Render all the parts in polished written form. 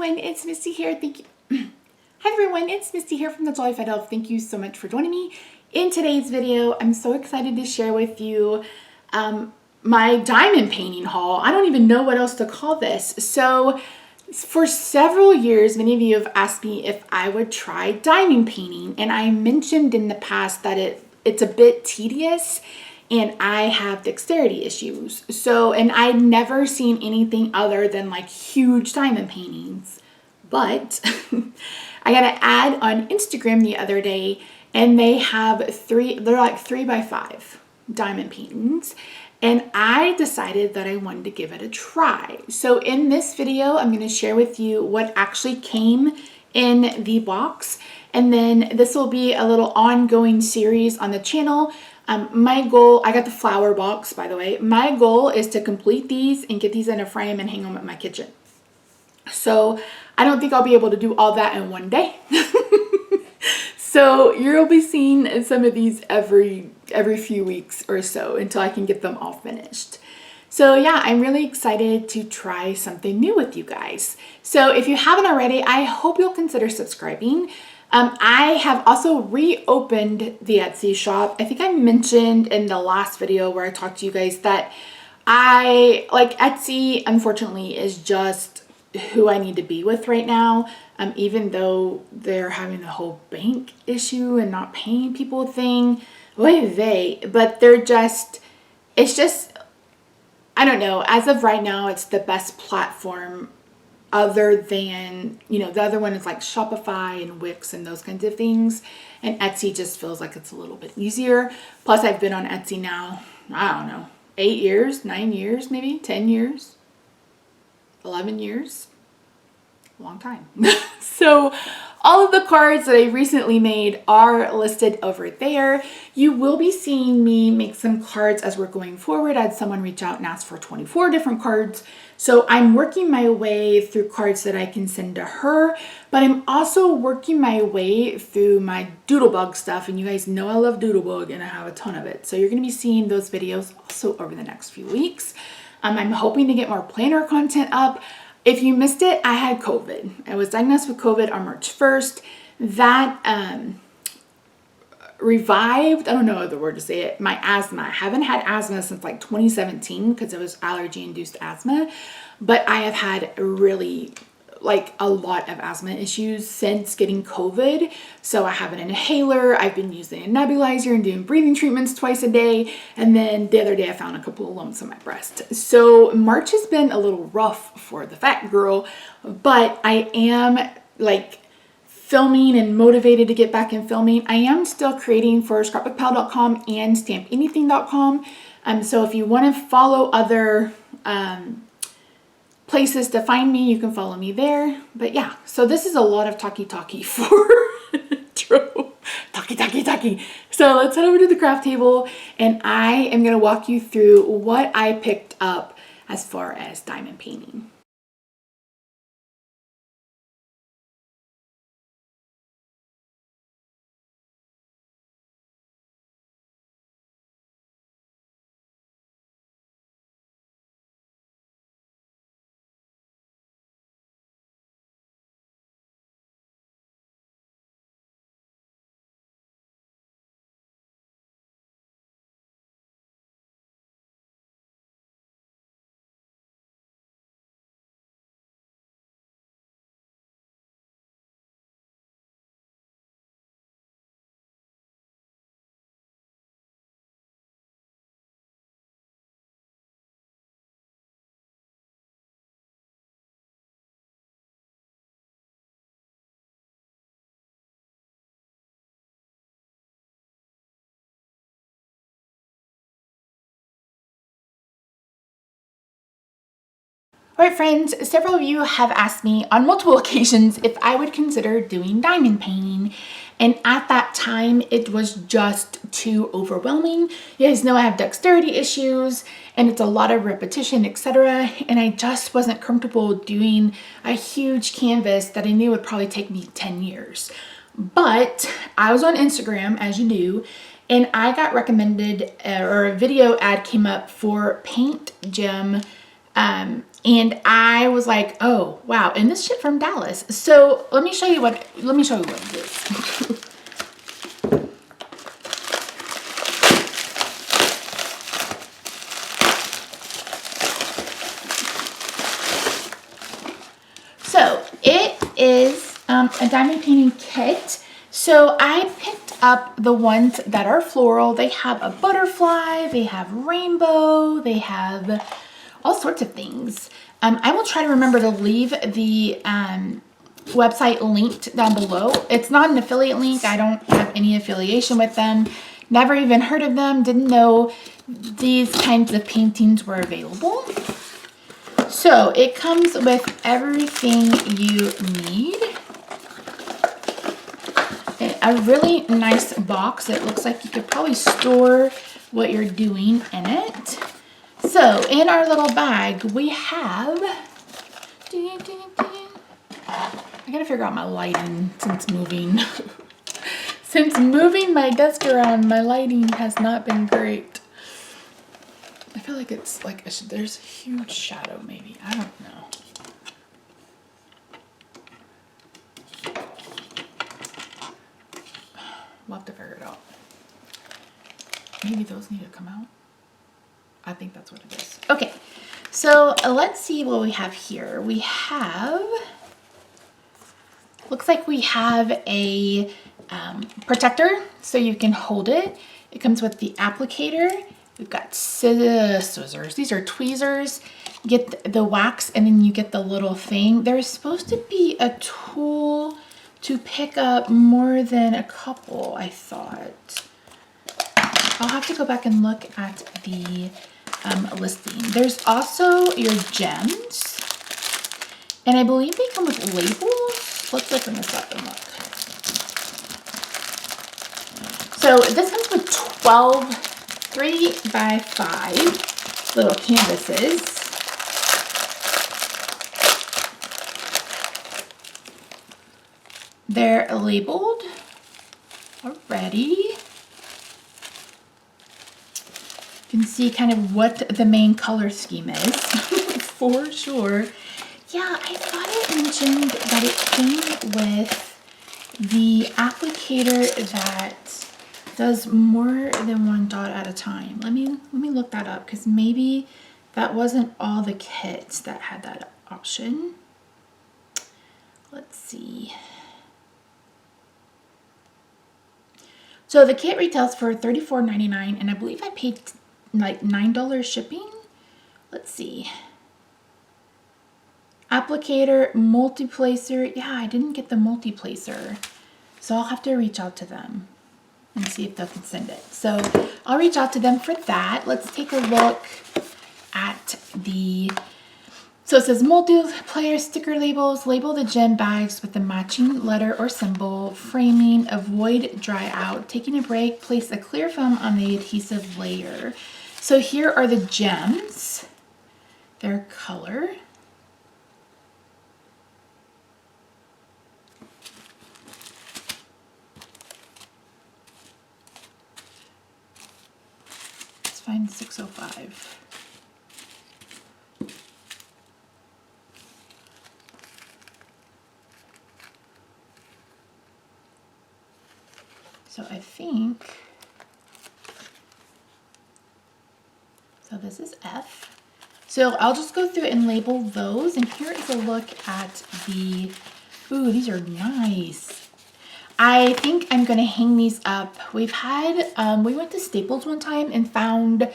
everyone, it's Misty here. Thank you. Hi everyone, it's Misty here from TheJollyFatElf. Thank you so much for joining me. In today's video, I'm so excited to share with you my diamond painting haul. I don't even know what else to call this. So for several years, many of you have asked me if I would try diamond painting, and I mentioned in the past that it's a bit tedious and I have dexterity issues. So, and I'd never seen anything other than like huge diamond paintings. But I got an ad on Instagram the other day, and they have they're like 3x5 diamond paintings. And I decided that I wanted to give it a try. So in this video, I'm going to share with you what actually came in the box. And then this will be a little ongoing series on the channel. My goal, I got the flower box, by the way. My goal is to complete these and get these in a frame and hang them in my kitchen. So I don't think I'll be able to do all that in one day. So you'll be seeing some of these every few weeks or so until I can get them all finished. So yeah, I'm really excited to try something new with you guys. So if you haven't already, I hope you'll consider subscribing. I have also reopened the Etsy shop. I think I mentioned in the last video where I talked to you guys that Etsy, unfortunately, is just who I need to be with right now. Even though they're having the whole bank issue and not paying people thing, but it's just, I don't know. As of right now, it's the best platform other than, the other one is like Shopify and Wix and those kinds of things. And Etsy just feels like it's a little bit easier. Plus I've been on Etsy now, I don't know, 8 years, 9 years, maybe 10 years, 11 years, a long time. So all of the cards that I recently made are listed over there. You will be seeing me make some cards as we're going forward. I had someone reach out and ask for 24 different cards. So I'm working my way through cards that I can send to her, but I'm also working my way through my Doodlebug stuff. And you guys know I love Doodlebug and I have a ton of it. So you're going to be seeing those videos also over the next few weeks. I'm hoping to get more planner content up. If you missed it, I had COVID. I was diagnosed with COVID on March 1st. That revived, I don't know the word to say it, my asthma. I haven't had asthma since like 2017 because it was allergy-induced asthma. But I have had really a lot of asthma issues since getting COVID. So I have an inhaler, I've been using a nebulizer and doing breathing treatments twice a day. And then the other day I found a couple of lumps on my breast. So March has been a little rough for the fat girl, but I am filming and motivated to get back in filming. I am still creating for scrapbookpal.com and stampanything.com. So if you want to follow other places to find me, you can follow me there. But yeah, so this is a lot of talky for intro. Talky. So let's head over to the craft table and I am going to walk you through what I picked up as far as diamond painting. All right, friends, several of you have asked me on multiple occasions if I would consider doing diamond painting. And at that time, it was just too overwhelming. You guys know I have dexterity issues and it's a lot of repetition, etc. And I just wasn't comfortable doing a huge canvas that I knew would probably take me 10 years. But I was on Instagram, as you do, and I got recommended, or a video ad came up for Paint Gem. And I was like, oh, wow. And this shit from Dallas. So let me show you what it is. So it is a diamond painting kit. So I picked up the ones that are floral. They have a butterfly, they have rainbow, they have all sorts of things. I will try to remember to leave the website linked down below. It's not an affiliate link. I don't have any affiliation with them. Never even heard of them. Didn't know these kinds of paintings were available. So it comes with everything you need. A really nice box. It looks like you could probably store what you're doing in it. So in our little bag, we have, I gotta figure out my lighting since moving. Since moving my desk around, my lighting has not been great. I feel like it's like, there's a huge shadow maybe. I don't know. We'll have to figure it out. Maybe those need to come out. I think that's what it is. Okay, so let's see what we have here. We have, looks like we have a protector so you can hold it. It comes with the applicator. We've got scissors. These are tweezers. You get the wax and then you get the little thing. There's supposed to be a tool to pick up more than a couple, I thought. I'll have to go back and look at the listing. There's also your gems. And I believe they come with labels. Let's open this up and look. So this comes with 12 3x5 little canvases. They're labeled already. You can see kind of what the main color scheme is for sure. Yeah, I thought it mentioned that it came with the applicator that does more than one dot at a time. Let me look that up because maybe that wasn't all the kits that had that option. Let's see. So the kit retails for $34.99 and I believe I paid like $9 shipping. Let's see. Applicator, multi-placer. Yeah, I didn't get the multi-placer. So I'll have to reach out to them and see if they can send it. So I'll reach out to them for that. Let's take a look at the, so it says multiplayer sticker labels, label the gem bags with the matching letter or symbol, framing, avoid dry out, taking a break, place a clear film on the adhesive layer. So here are the gems, their color. Let's find 605. So I think, so this is F. So I'll just go through and label those. And here is a look at the, ooh, these are nice. I think I'm gonna hang these up. We've had, we went to Staples one time and found,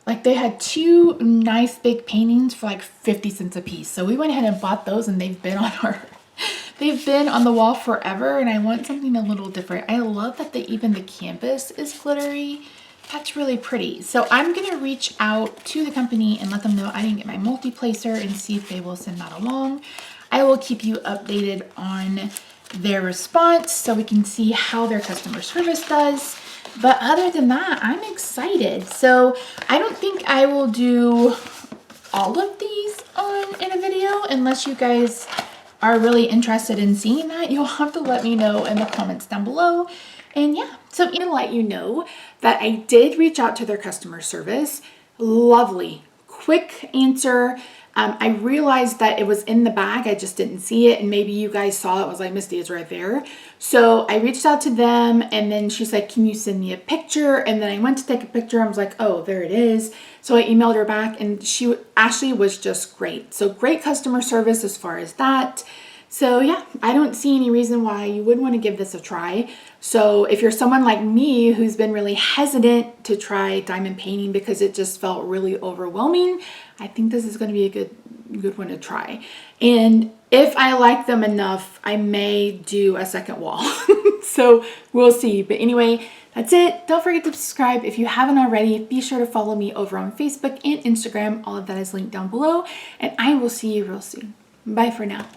like they had two nice big paintings for like 50 cents a piece. So we went ahead and bought those and they've been on our, they've been on the wall forever and I want something a little different. I love that even the canvas is glittery. That's really pretty. So I'm gonna reach out to the company and let them know I didn't get my multi-placer and see if they will send that along. I will keep you updated on their response so we can see how their customer service does. But other than that, I'm excited. So I don't think I will do all of these in a video unless you guys are really interested in seeing that. You'll have to let me know in the comments down below. And yeah, so I'm gonna let you know that I did reach out to their customer service. Lovely, quick answer. I realized that it was in the bag. I just didn't see it. And maybe you guys saw it. Was like, Misty, it's right there. So I reached out to them, and then she's like, can you send me a picture? And then I went to take a picture. I was like, oh, there it is. So I emailed her back, and Ashley was just great. So great customer service as far as that. So yeah, I don't see any reason why you wouldn't want to give this a try. So if you're someone like me who's been really hesitant to try diamond painting because it just felt really overwhelming, I think this is going to be a good one to try. And if I like them enough, I may do a second wall. So we'll see. But anyway, that's it. Don't forget to subscribe if you haven't already. Be sure to follow me over on Facebook and Instagram. All of that is linked down below. And I will see you real soon. Bye for now.